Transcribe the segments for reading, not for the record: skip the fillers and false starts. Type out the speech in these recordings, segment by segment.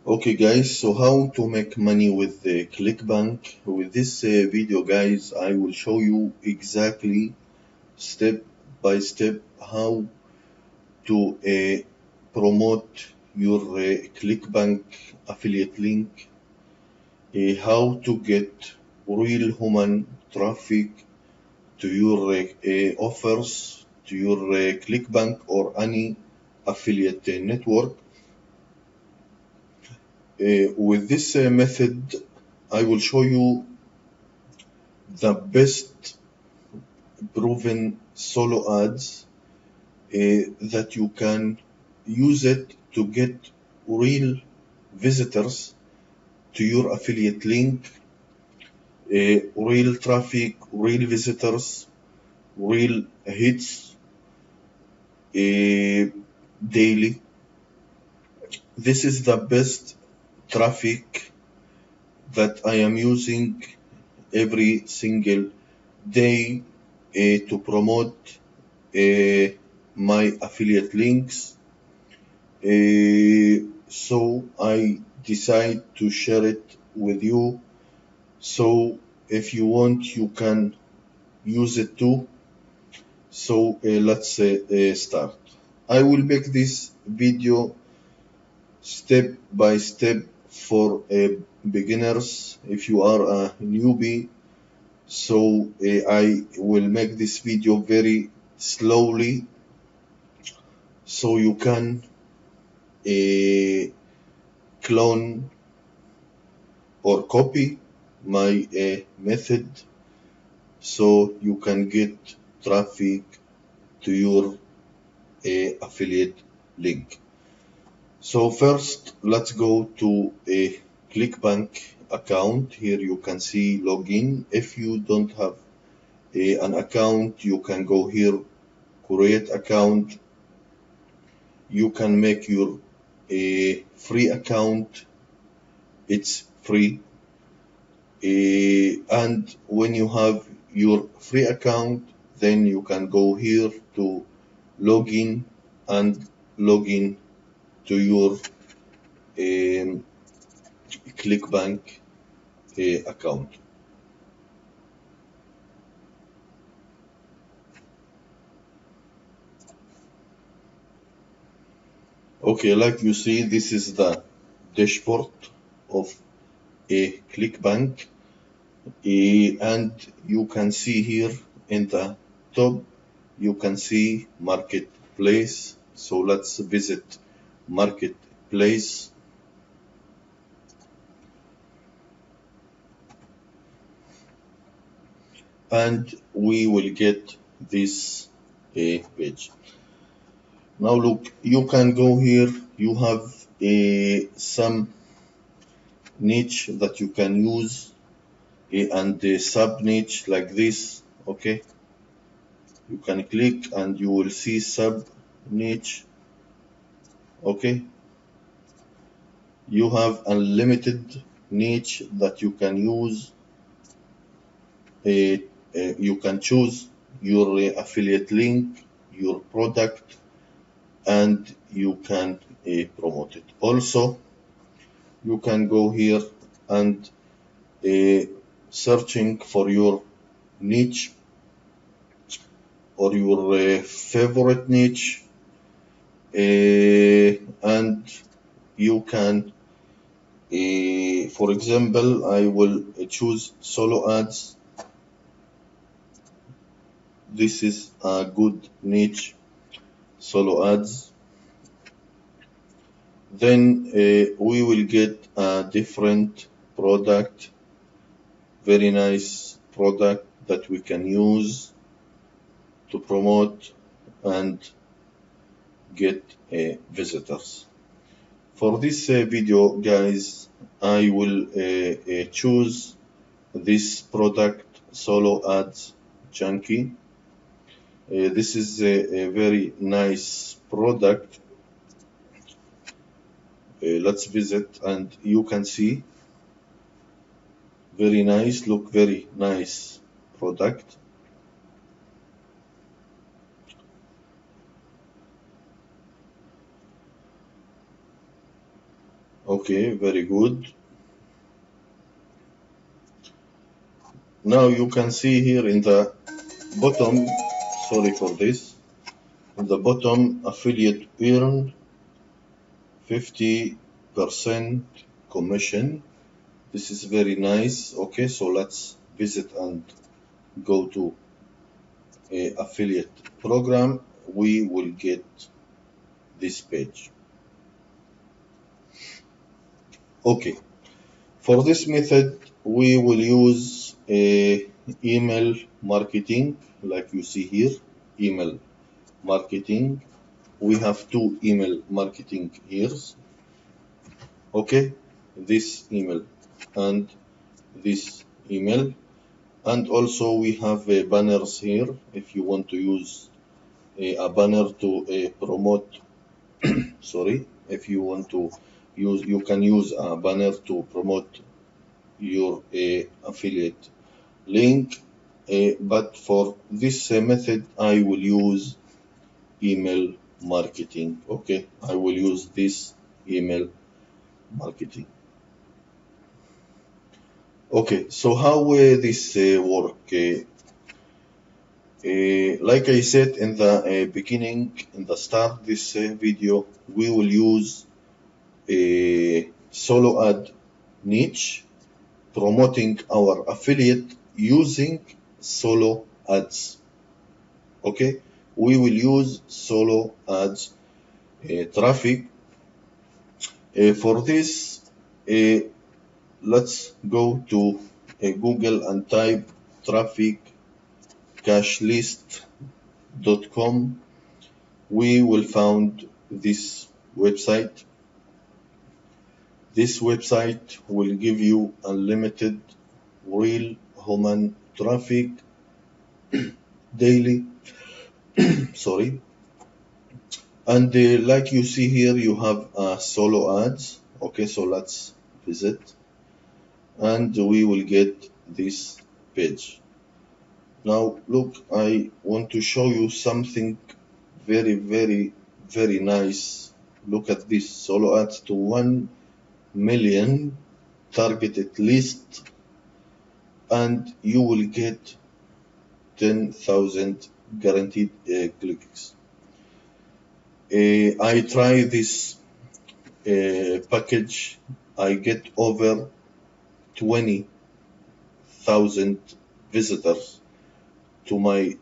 Okay guys, so how to make money with the ClickBank. With this video guys, I will show you exactly step by step how to promote your ClickBank affiliate link, how to get real human traffic to your offers, to your ClickBank or any affiliate network. With this method, I will show you the best proven solo ads that you can use it to get real visitors to your affiliate link, real traffic, real visitors, real hits daily. This is the best traffic that I am using every single day to promote my affiliate links. So I decide to share it with you. So if you want, you can use it too. So let's start. I will make this video step by step for beginners. If you are a newbie, so I will make this video very slowly so you can clone or copy my method so you can get traffic to your affiliate link. So first, let's go to a ClickBank account. Here you can see login. If you don't have an account, you can go here, create account. You can make your free account. It's free. And when you have your free account, then you can go here to login and login to your ClickBank account. Okay, like you see, this is the dashboard of a ClickBank, and you can see here in the top, you can see marketplace. So let's visit marketplace. And we will get this page. Now look, you can go here, you have some niche that you can use and the sub niche like this. Okay, you can click and you will see sub niche. Okay, you have unlimited niche that you can use. You can choose your affiliate link, your product, and you can promote it. Also, you can go here and searching for your niche or your favorite niche, and you can, for example, I will choose solo ads. This is a good niche, solo ads. Then we will get a different product, very nice product that we can use to promote and get visitors. For this video guys, I will choose this product, solo ads junkie. This is a very nice product. Let's visit and you can see, very nice, look, very nice product. Okay, very good. Now you can see here in the bottom, sorry for this, in the bottom, affiliate earned 50% commission. This is very nice. Okay, so let's visit and go to a affiliate program. We will get this page. Okay, for this method, we will use a email marketing, like you see here, email marketing. We have two email marketing here. Okay, this email and this email, and also we have banners here. If you want to use a banner to promote, sorry, if you want to use, you can use a banner to promote your affiliate link. But for this method, I will use email marketing. Okay, I will use this email marketing. Okay, so how this work? Like I said in the beginning, in the start this video, we will use a solo ad niche promoting our affiliate using solo ads. Okay, we will use solo ads traffic. For this, let's go to Google and type Trafic cashlist.com. We will find this website. This website will give you unlimited real human traffic daily. Sorry. And like you see here, you have solo ads. Okay, so let's visit. And we will get this page. Now, look, I want to show you something very, very, very nice. Look at this, solo ads to 1 million targeted list, and you will get 10,000 guaranteed clicks. I try this package. I get over 20,000 visitors to my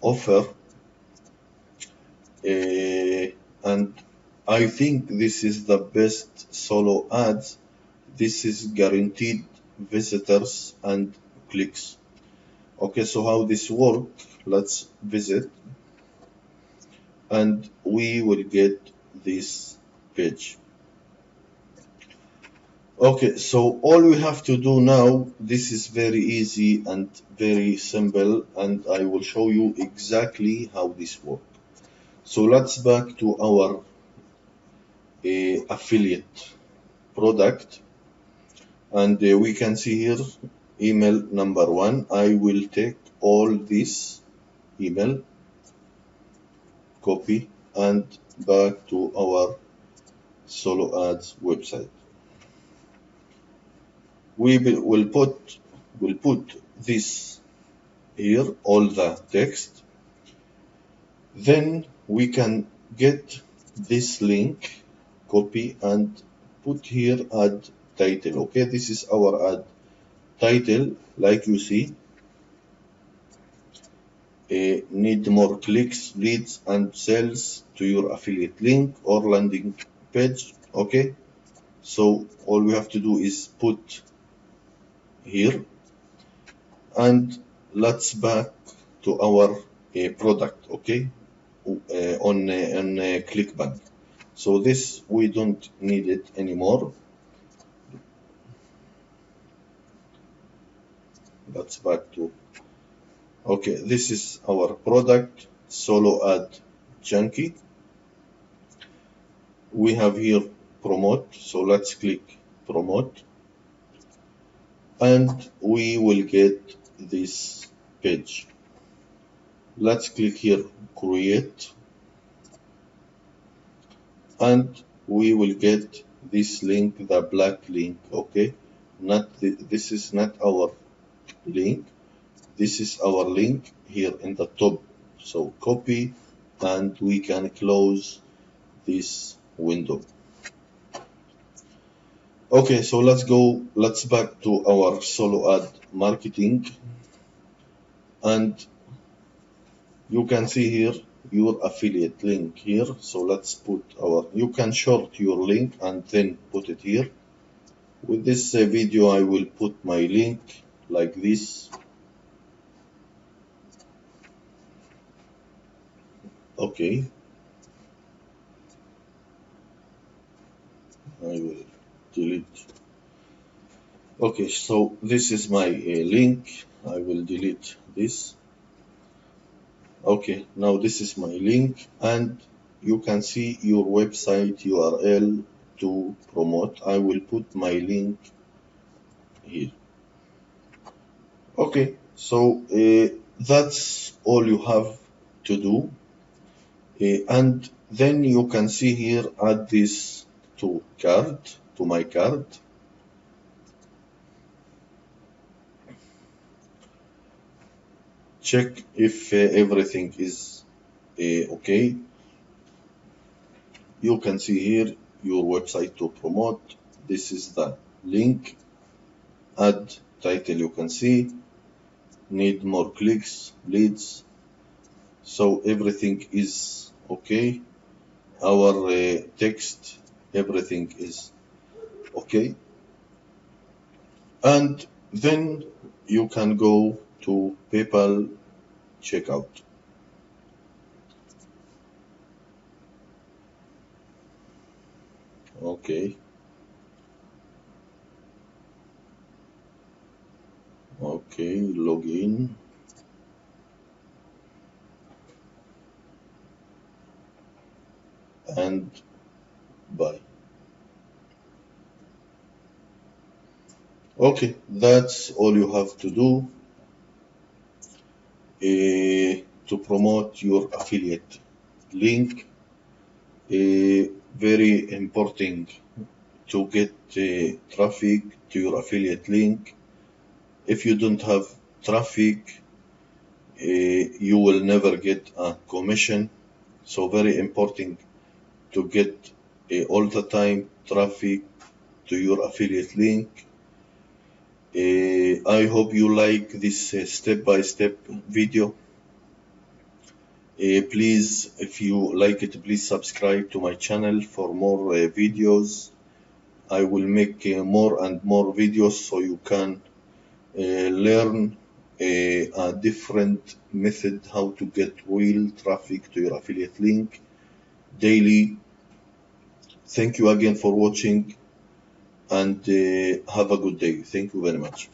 offer, and I think this is the best solo ads. This is guaranteed visitors and clicks. Okay, so how this work? Let's visit, and we will get this page. Okay, so all we have to do now, this is very easy and very simple, and I will show you exactly how this works. So let's back to our affiliate product, and we can see here email number 1. I will take all this email, copy, and back to our solo ads website. We will put this here, all the text. Then we can get this link, copy, and put here ad title. Okay, this is our ad title, like you see. Need more clicks, leads, and sales to your affiliate link or landing page. Okay, so all we have to do is put here, and let's back to our product. Okay, on ClickBank. So this, we don't need it anymore. Let's back to, okay, this is our product, solo ad junkie. We have here promote, so let's click promote, and we will get this page. Let's click here create, and we will get this link, the black link, okay? This is not our link. This is our link here in the top. So copy, and we can close this window. Okay, so let's back to our solo ad marketing, and you can see here your affiliate link here. So let's put you can short your link and then put it here. With this video, I will put my link like this. Okay, I will delete. Okay, so this is my link. I will delete this. Okay, now this is my link, and you can see your website URL to promote. I will put my link here. Okay, so that's all you have to do. And then you can see here, add this to my card. Check if everything is okay. You can see here your website to promote. This is the link. Add title, you can see. Need more clicks, leads. So everything is okay. Our text, everything is okay. And then you can go to PayPal checkout. Okay. Okay, login. And buy. Okay, that's all you have to do to promote your affiliate link. Very important to get traffic to your affiliate link. If you don't have traffic, you will never get a commission. So very important to get all the time traffic to your affiliate link. I hope you like this step-by-step video. Please, if you like it, please subscribe to my channel for more videos. I will make more and more videos so you can learn a different method how to get real traffic to your affiliate link daily. Thank you again for watching, and have a good day. Thank you very much.